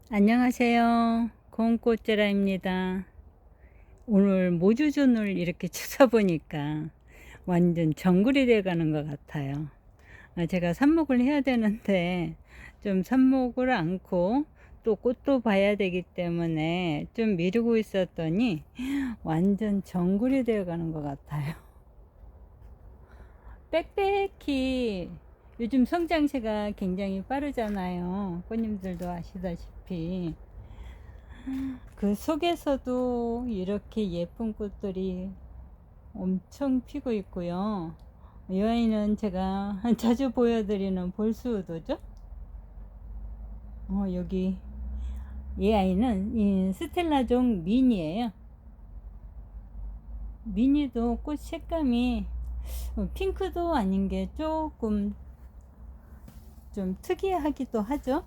안녕하세요. 고운꽃제라입니다. 오늘 모주존을 이렇게 찾아보니까 완전 정글이 돼가는 것 같아요. 제가 삽목을 해야 되는데 좀 삽목을 않고 또 꽃도 봐야 되기 때문에 좀 미루고 있었더니 완전 정글이 되어가는 것 같아요. 빽빽히 요즘 성장세가 굉장히 빠르잖아요. 꽃님들도 아시다시피. 그 속에서도 이렇게 예쁜 꽃들이 엄청 피고 있고요. 이 아이는 제가 자주 보여드리는 볼스우드죠. 여기 이 아이는 이 스텔라종 미니예요. 미니도 꽃 색감이 핑크도 아닌 게 조금 좀 특이하기도 하죠.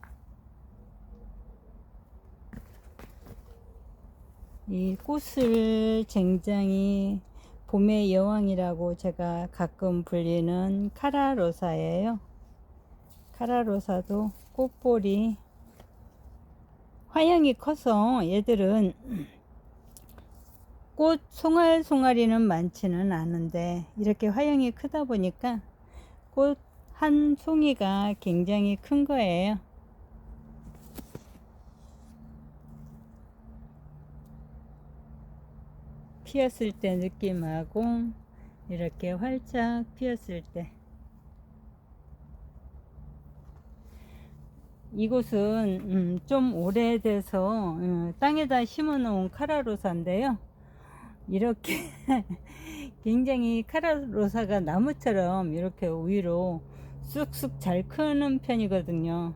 이 꽃을 굉장히 봄의 여왕이라고 제가 가끔 불리는 카라로사예요. 카라로사도 꽃볼이 화형이 커서 얘들은 꽃 송알송알이는 많지는 않은데 이렇게 화형이 크다 보니까 꽃 한 송이가 굉장히 큰 거예요. 피었을 때 느낌하고 이렇게 활짝 피었을 때, 이곳은 좀 오래돼서 땅에다 심어 놓은 카라로사인데요. 이렇게 굉장히 카라로사가 나무처럼 이렇게 위로 쑥쑥 잘 크는 편이거든요.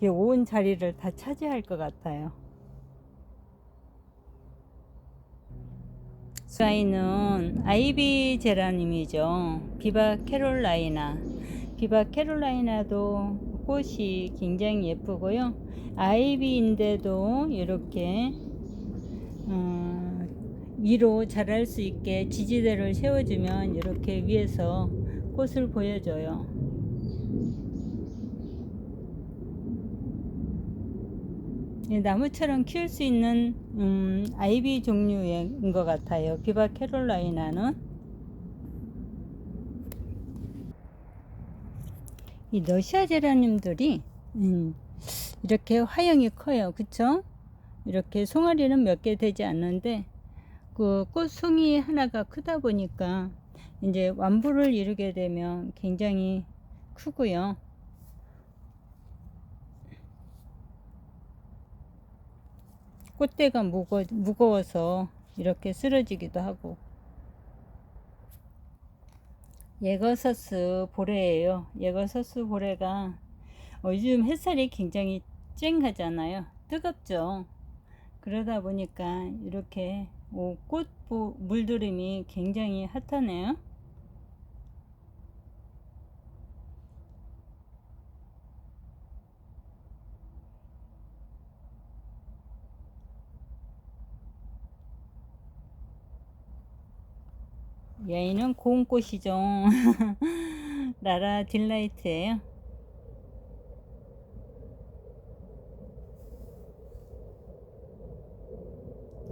온 자리를 다 차지할 것 같아요. 이 아이는 아이비 제라늄이죠. 비바 캐롤라이나. 비바 캐롤라이나도 꽃이 굉장히 예쁘고요. 아이비인데도 이렇게 위로 자랄 수 있게 지지대를 세워주면 이렇게 위에서 꽃을 보여줘요. 나무처럼 키울 수 있는 아이비 종류인 것 같아요. 비바 캐롤라이나는. 이 러시아 제라늄들이 이렇게 화형이 커요. 그쵸? 이렇게 송아리는 몇 개 되지 않는데 그 꽃송이 하나가 크다 보니까 이제 완부를 이루게 되면 굉장히 크고요. 꽃대가 무거워서 이렇게 쓰러지기도 하고. 예거서스 보레예요. 예거서스 보레가 요즘 햇살이 굉장히 쨍하잖아요. 뜨겁죠. 그러다 보니까 이렇게 꽃 물들임이 굉장히 핫하네요. 얘는 고운 꽃이죠. 라라 딜라이트예요.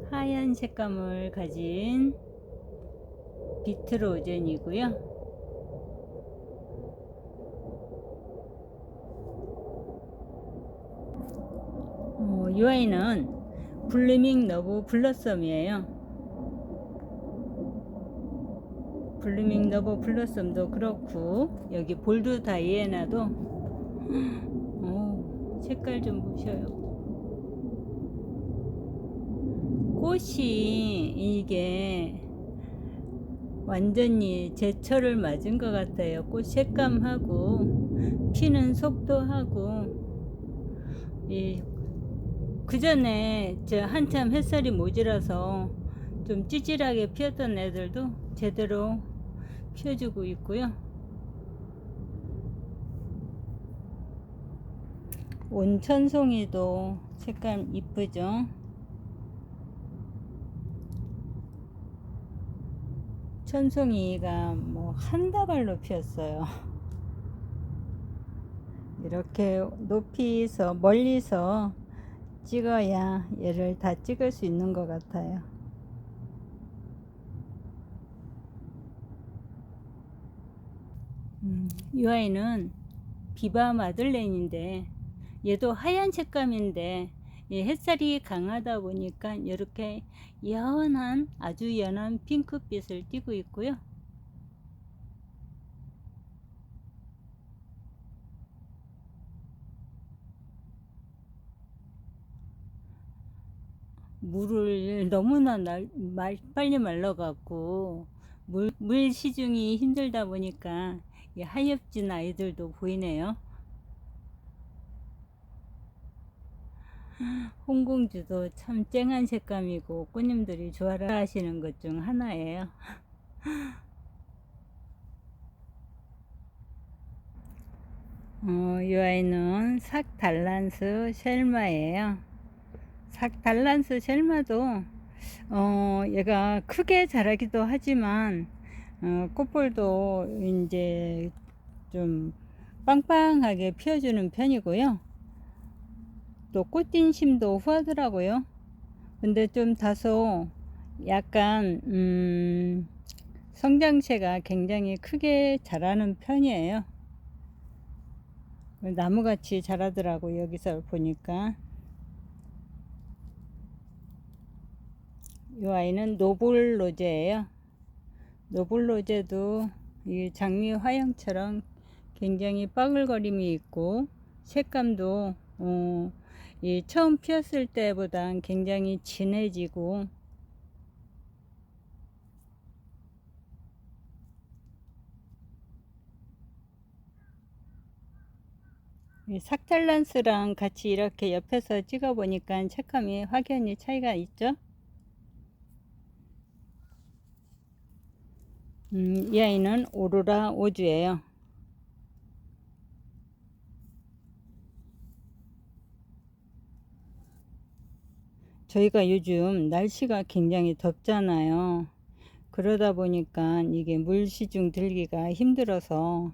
하얀 색감을 가진 비트로젠이고요. 이 아이는 블루밍 러브 블러썸이에요. 블루밍 러브 블러썸도 그렇고 여기 볼드 다이애나도 색깔 좀 보셔요. 꽃이 이게 완전히 제철을 맞은 것 같아요. 꽃 색감하고 피는 속도하고. 그 전에 한참 햇살이 모자라서 좀 찌질하게 피었던 애들도 제대로 피워주고 있고요. 온천송이도 색감 이쁘죠. 천송이가 한 다발로 피었어요. 이렇게 높이서 멀리서 찍어야 얘를 다 찍을 수 있는 것 같아요. 이 아이는 비바 마들렌인데 얘도 하얀 색감인데 햇살이 강하다 보니까 이렇게 연한 아주 연한 핑크빛을 띠고 있고요. 물을 너무나 빨리 말라갖고 물 시중이 힘들다 보니까 하엽진 아이들도 보이네요. 홍공주도 참 쨍한 색감이고 꽃님들이 좋아하시는 것 중 하나예요. 이 아이는 삭달란스 쉘마예요. 삭달란스 쉘마도 얘가 크게 자라기도 하지만 꽃볼도 이제 좀 빵빵하게 피워주는 편이고요. 또 꽃인심도 후하더라고요. 근데 좀 다소 약간 성장체가 굉장히 크게 자라는 편이에요. 나무같이 자라더라고요. 여기서 보니까. 이 아이는 노블 로제예요. 노블 로제도 이 장미 화형처럼 굉장히 빠글거림이 있고 색감도 이 처음 피었을 때보다 굉장히 진해지고 이 삭달란스랑 같이 이렇게 옆에서 찍어 보니까 색감이 확연히 차이가 있죠. 이 아이는 오로라 오주예요. 저희가 요즘 날씨가 굉장히 덥잖아요. 그러다 보니까 이게 물시중 들기가 힘들어서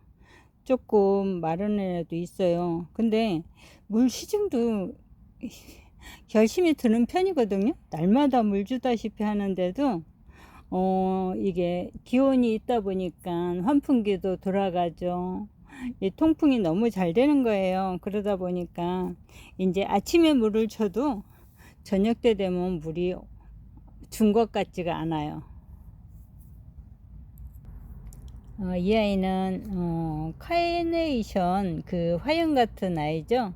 조금 마른 애도 있어요. 근데 물시중도 열심히 드는 편이거든요. 날마다 물 주다시피 하는데도 이게 기온이 있다 보니까 환풍기도 돌아가죠. 이 통풍이 너무 잘 되는 거예요. 그러다 보니까 이제 아침에 물을 줘도 저녁 때 되면 물이 준 것 같지가 않아요. 이 아이는 카네이션 그 화형 같은 아이죠.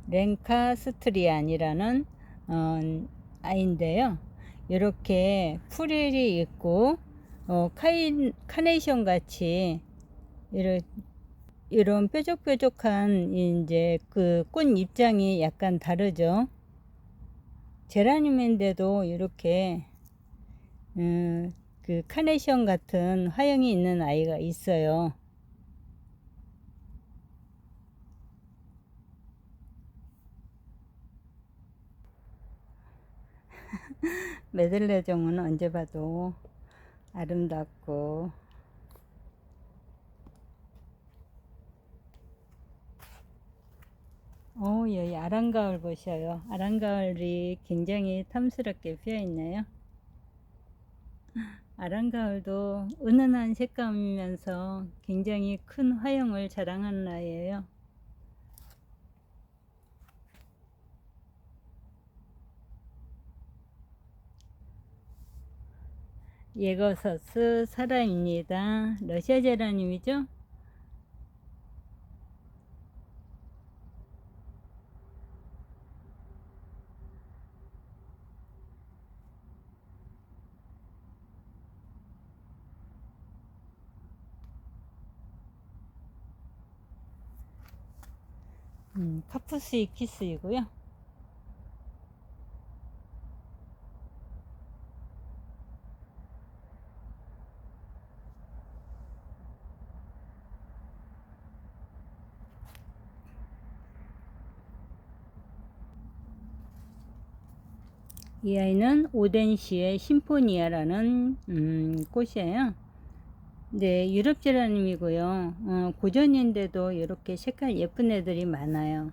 랭카스트리안이라는 아이인데요. 이렇게 프릴이 있고 카네이션 같이 이런 뾰족뾰족한 이제 그 꽃 입장이 약간 다르죠. 제라늄인데도 이렇게 그 카네이션 같은 화형이 있는 아이가 있어요. 메들레종은 언제 봐도 아름답고 여기 아랑가을 보셔요. 아랑가을이 굉장히 탐스럽게 피어 있네요. 아랑가을도 은은한 색감이면서 굉장히 큰 화형을 자랑하는 아이예요. 예거서스 사라입니다. 러시아 제라늄이죠. 카푸스 키스이고요. 이 아이는 오덴시의 심포니아라는 꽃이에요. 네, 유럽 제라늄이고요. 고전인데도 이렇게 색깔 예쁜 애들이 많아요.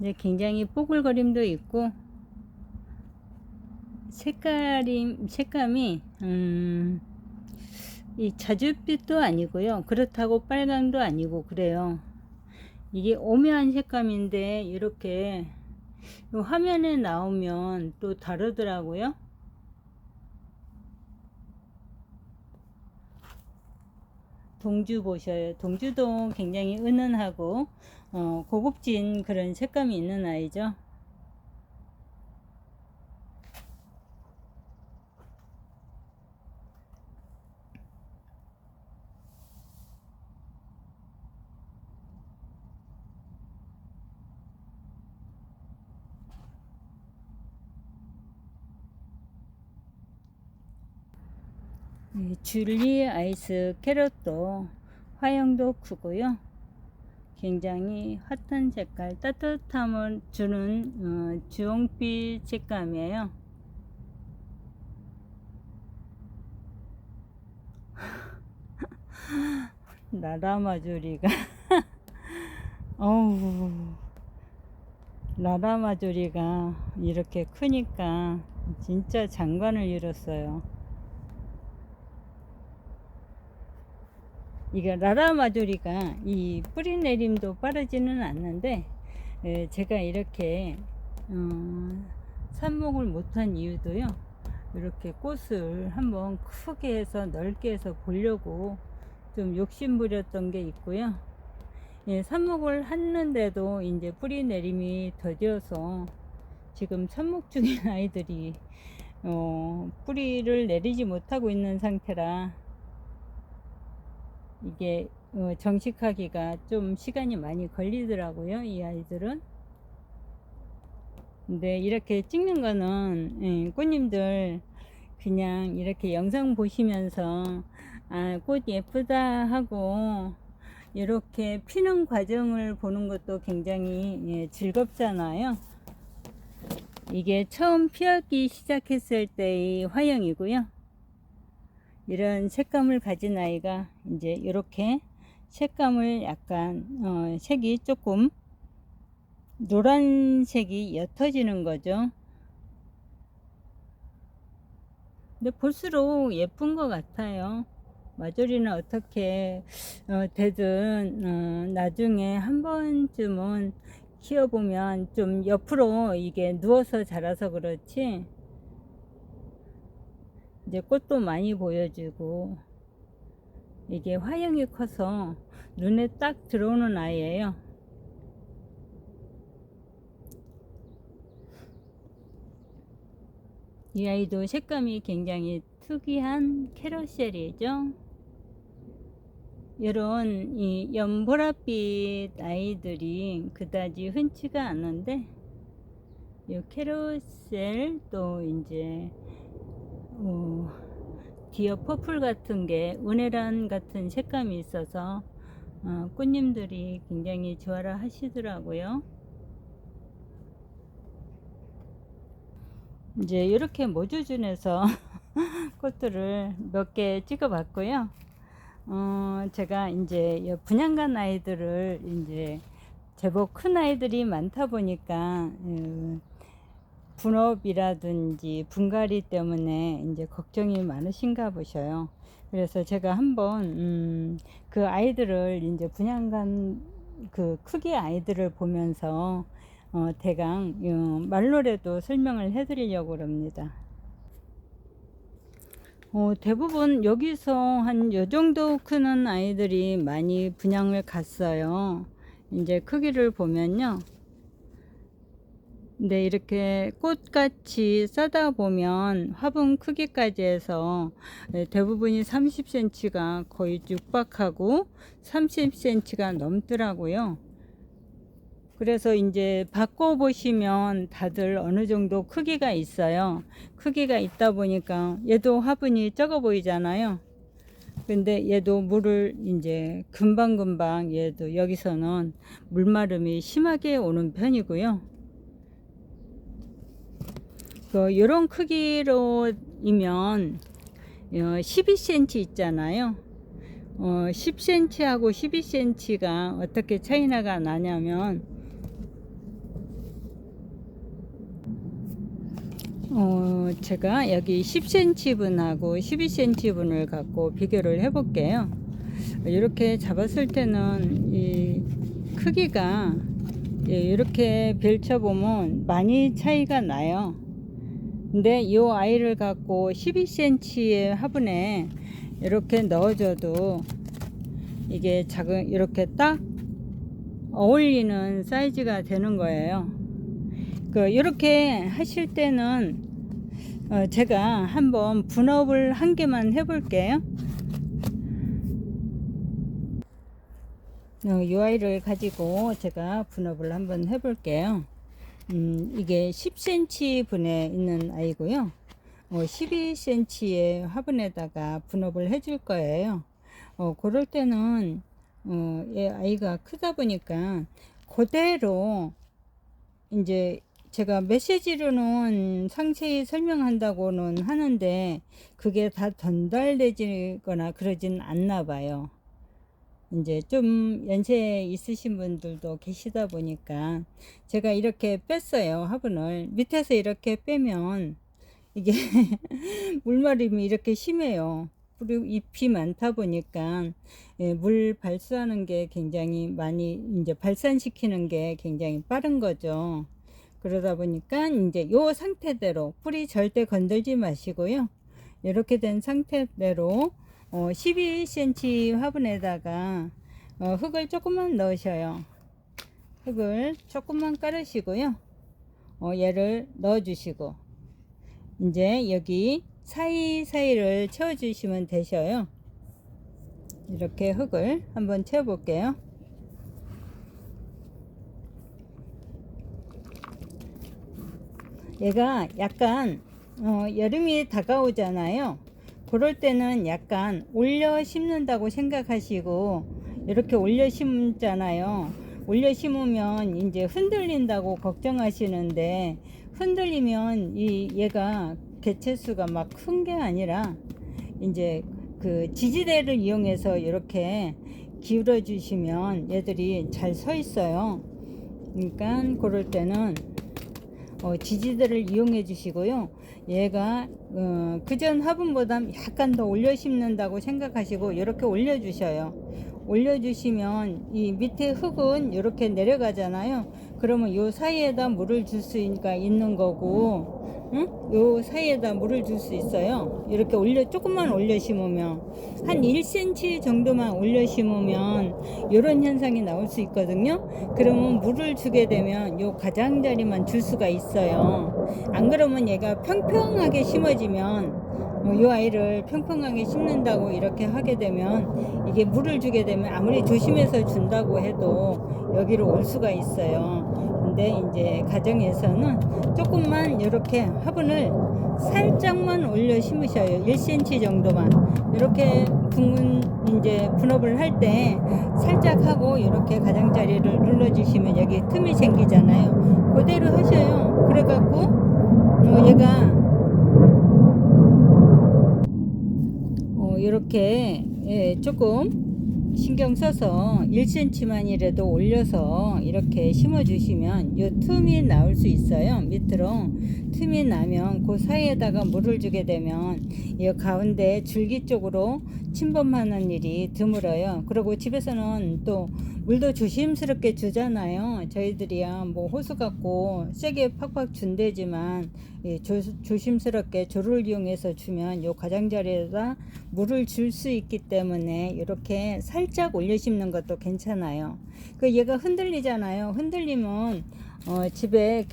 이제 굉장히 뽀글거림도 있고 색감이 이 자줏빛도 아니고요. 그렇다고 빨강도 아니고 그래요. 이게 오묘한 색감인데 이렇게 화면에 나오면 또 다르더라고요. 동주 보셔요. 동주도 굉장히 은은하고 고급진 그런 색감이 있는 아이죠. 이 줄리 아이스 캐럿도 화형도 크고요. 굉장히 핫한 색깔, 따뜻함을 주는 주홍빛 색감이에요. 라라마조리가 어우, 라라마조리가 이렇게 크니까 진짜 장관을 이뤘어요. 이게 라라마조리가 이 뿌리 내림도 빠르지는 않는데 제가 이렇게 삽목을 못한 이유도요. 이렇게 꽃을 한번 크게 해서 넓게 해서 보려고 좀 욕심부렸던 게 있고요. 예, 삽목을 했는데도 이제 뿌리 내림이 더뎌서 지금 삽목 중인 아이들이 뿌리를 내리지 못하고 있는 상태라 이게 정식하기가 좀 시간이 많이 걸리더라고요, 이 아이들은. 근데 이렇게 찍는 거는 꽃님들 그냥 이렇게 영상 보시면서 꽃 예쁘다 하고 이렇게 피는 과정을 보는 것도 굉장히 즐겁잖아요. 이게 처음 피하기 시작했을 때의 화형이고요. 이런 색감을 가진 아이가 이제 이렇게 색감을 약간 색이 조금 노란색이 옅어지는 거죠. 근데 볼수록 예쁜 것 같아요. 마조리는 어떻게 되든 나중에 한 번쯤은 키워보면 좀 옆으로 이게 누워서 자라서 그렇지 이제 꽃도 많이 보여주고 이게 화형이 커서 눈에 딱 들어오는 아이예요. 이 아이도 색감이 굉장히 특이한 캐럿셀이죠. 이런 이 연보랏빛 아이들이 그다지 흔치가 않은데 이 캐럿셀 또 이제 디어 퍼플 같은 게 은혜란 같은 색감이 있어서 꽃님들이 굉장히 좋아라 하시더라고요. 이제 이렇게 모주준에서 꽃들을 몇 개 찍어 봤고요. 제가 이제 분양간 아이들을 이제 제법 큰 아이들이 많다 보니까 분업이라든지 분갈이 때문에 이제 걱정이 많으신가 보셔요. 그래서 제가 한번 그 아이들을 이제 분양간 그 크기 아이들을 보면서 대강 말로라도 설명을 해 드리려고 합니다. 대부분 여기서 한 요 정도 크는 아이들이 많이 분양을 갔어요. 이제 크기를 보면요. 근데 이렇게 꽃같이 싸다 보면 화분 크기까지 해서 대부분이 30cm가 거의 육박하고 30cm가 넘더라고요. 그래서 이제 바꿔 보시면 다들 어느 정도 크기가 있어요. 크기가 있다 보니까 얘도 화분이 적어 보이잖아요. 근데 얘도 물을 이제 금방금방 얘도 여기서는 물마름이 심하게 오는 편이고요. 이런 크기로이면 12cm 있잖아요. 10cm하고 12cm가 어떻게 차이나가 나냐면 제가 여기 10cm 분하고 12cm 분을 갖고 비교를 해 볼게요. 이렇게 잡았을 때는 이 크기가 이렇게 별쳐보면 많이 차이가 나요. 근데 이 아이를 갖고 12cm의 화분에 이렇게 넣어줘도 이게 작은 이렇게 딱 어울리는 사이즈가 되는 거예요. 이렇게 하실 때는 제가 한번 분업을 한 개만 해 볼게요. 이 아이를 가지고 제가 분업을 한번 해 볼게요. 이게 10cm 분에 있는 아이고요. 12cm의 화분에다가 분업을 해 줄 거예요. 그럴 때는 얘 아이가 크다 보니까 그대로 이제 제가 메시지로는 상세히 설명한다고는 하는데 그게 다 전달되거나 그러진 않나 봐요. 이제 좀 연세 있으신 분들도 계시다 보니까 제가 이렇게 뺐어요. 화분을 밑에서 이렇게 빼면 이게 물마름이 이렇게 심해요. 그리고 잎이 많다 보니까 물 발수하는 게 굉장히 많이 이제 발산시키는 게 굉장히 빠른 거죠. 그러다 보니까 이제 요 상태대로 뿌리 절대 건들지 마시고요. 이렇게 된 상태대로 12cm 화분에다가 흙을 조금만 넣으셔요. 흙을 조금만 깔으시고요. 얘를 넣어 주시고 이제 여기 사이사이를 채워 주시면 되셔요. 이렇게 흙을 한번 채워 볼게요. 얘가 약간 여름이 다가오잖아요. 그럴 때는 약간 올려 심는다고 생각하시고 이렇게 올려 심잖아요. 올려 심으면 이제 흔들린다고 걱정하시는데 흔들리면 얘가 개체수가 막 큰 게 아니라 이제 그 지지대를 이용해서 이렇게 기울여 주시면 얘들이 잘 서 있어요. 그러니까 그럴 때는 지지대를 이용해 주시고요. 얘가 그전 화분보다 약간 더 올려 심는다고 생각하시고 이렇게 올려 주셔요. 올려 주시면 이 밑에 흙은 이렇게 내려가잖아요. 그러면 요 사이에다 물을 줄 수가 있는 거고 요 사이에다 물을 줄 수 있어요. 이렇게 조금만 올려 심으면 한 1cm 정도만 올려 심으면 이런 현상이 나올 수 있거든요. 그러면 물을 주게 되면 요 가장자리만 줄 수가 있어요. 안 그러면 얘가 평평하게 심어지면 이 아이를 평평하게 심는다고 이렇게 하게 되면 이게 물을 주게 되면 아무리 조심해서 준다고 해도 여기로 올 수가 있어요. 근데 이제 가정에서는 조금만 이렇게 화분을 살짝만 올려 심으셔요. 1cm 정도만. 이렇게 이제 분업을 할 때 살짝 하고 이렇게 가장자리를 눌러 주시면 여기 틈이 생기잖아요. 그대로 하셔요. 그래 갖고 얘가 이렇게 조금 신경 써서 1cm만이라도 올려서 이렇게 심어 주시면 이 틈이 나올 수 있어요. 밑으로 틈이 나면 그 사이에다가 물을 주게 되면 이 가운데 줄기 쪽으로 침범하는 일이 드물어요. 그리고 집에서는 또 물도 조심스럽게 주잖아요. 저희들이야 뭐 호수 갖고 세게 팍팍 준대지만 조심스럽게 조를 이용해서 주면 요 가장자리에다 물을 줄 수 있기 때문에 이렇게 살짝 올려 심는 것도 괜찮아요. 얘가 흔들리잖아요. 흔들리면 집에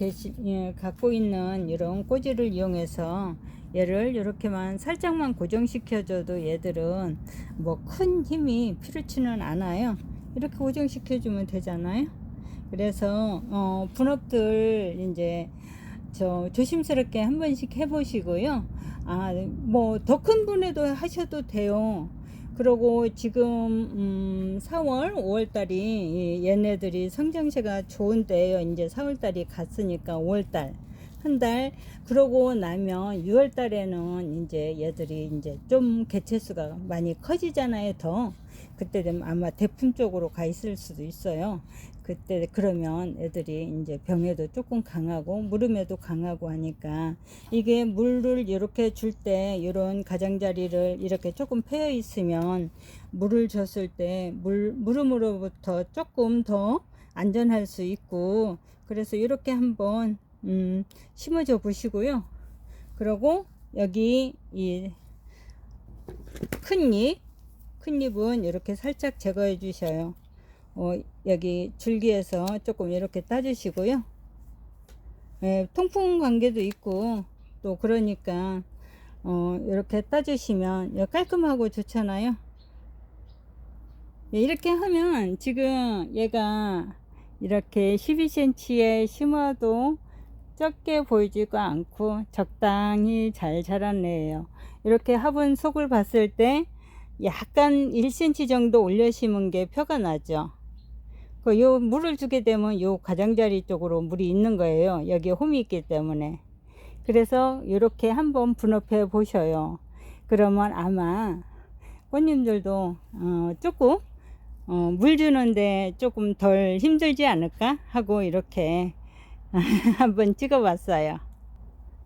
갖고 있는 이런 꽂이를 이용해서 얘를 이렇게만 살짝만 고정시켜줘도 얘들은 뭐 큰 힘이 필요치는 않아요. 이렇게 고정시켜주면 되잖아요. 그래서 분업들 이제 조심스럽게 한 번씩 해보시고요. 뭐 더 큰 분에도 하셔도 돼요. 그리고 지금 4월, 5월 달이 얘네들이 성장세가 좋은 때예요. 이제 4월 달이 갔으니까 5월 달, 한 달. 그러고 나면 6월 달에는 이제 얘들이 이제 좀 개체수가 많이 커지잖아요. 더. 그때 되면 아마 대풍 쪽으로 가 있을 수도 있어요. 그때 그러면 애들이 이제 병에도 조금 강하고 무름에도 강하고 하니까 이게 물을 이렇게 줄 때 이런 가장자리를 이렇게 조금 패여 있으면 물을 줬을 때 무름으로부터 조금 더 안전할 수 있고, 그래서 이렇게 한번 심어줘 보시고요. 그리고 여기 이 큰 잎은 이렇게 살짝 제거해 주셔요. 여기 줄기에서 조금 이렇게 따주시고요. 예, 통풍 관계도 있고 또 그러니까 이렇게 따주시면 깔끔하고 좋잖아요. 예, 이렇게 하면 지금 얘가 이렇게 12cm에 심어도 적게 보이지가 않고 적당히 잘 자란 애예요. 이렇게 화분 속을 봤을 때 약간 1cm 정도 올려 심은 게 표가 나죠. 요 물을 주게 되면 요 가장자리 쪽으로 물이 있는 거예요. 여기에 홈이 있기 때문에. 그래서 이렇게 한번 분업해 보셔요. 그러면 아마 꽃님들도 조금 물 주는데 조금 덜 힘들지 않을까 하고 이렇게 한번 찍어 봤어요.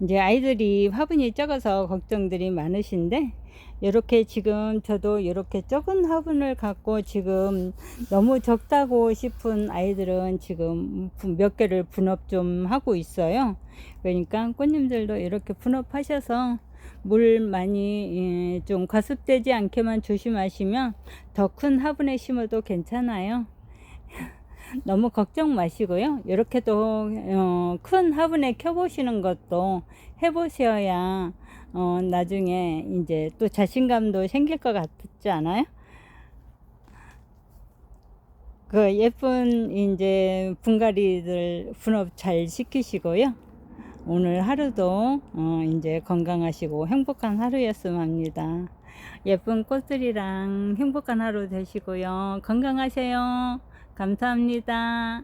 이제 아이들이 화분이 적어서 걱정들이 많으신데, 이렇게 지금 저도 이렇게 적은 화분을 갖고 지금 너무 적다고 싶은 아이들은 지금 몇 개를 분업 좀 하고 있어요. 그러니까 꽃님들도 이렇게 분업하셔서 물 많이 좀 과습되지 않게만 조심하시면 더 큰 화분에 심어도 괜찮아요. 너무 걱정 마시고요. 이렇게 또 큰 화분에 켜보시는 것도 해보셔야 나중에 이제 또 자신감도 생길 것 같지 않아요? 그 예쁜 이제 분갈이들 분업 잘 시키시고요. 오늘 하루도 이제 건강하시고 행복한 하루였으면 합니다. 예쁜 꽃들이랑 행복한 하루 되시고요. 건강하세요. 감사합니다.